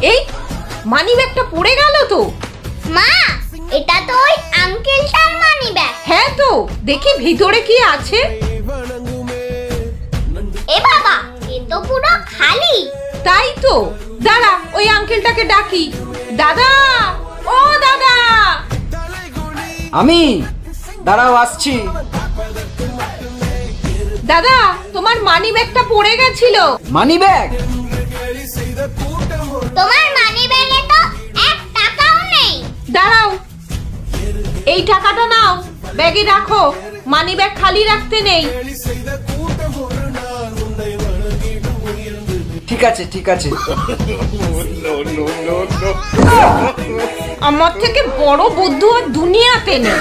এই মানি ব্যাগটা পড়ে গেল তো। মা, এটা তো ওই আঙ্কেলটার মানি ব্যাগ। হ্যাঁ তো, দেখি ভিতরে কি আছে। এ বাবা, এ তো পুরো খালি। তাই তো, দাঁড়া ওই আঙ্কেলটাকে ডাকি। দাদা, ও দাদা। আমি দাঁড়াও, আসছি। দাদা, তোমার মানি ব্যাগটা পড়ে গেছিল। Money bag? তোমার মানি ব্যাগে তো 1 টাকাও নেই। দাঁড়াও, এই টাকাটা নাও, ব্যাগে রাখো। মানি ব্যাগ খালি রাখতে নেই। ঠিক আছে ঠিক আছে। আমার থেকে বড় বুদ্ধু আর দুনিয়াতে নেই।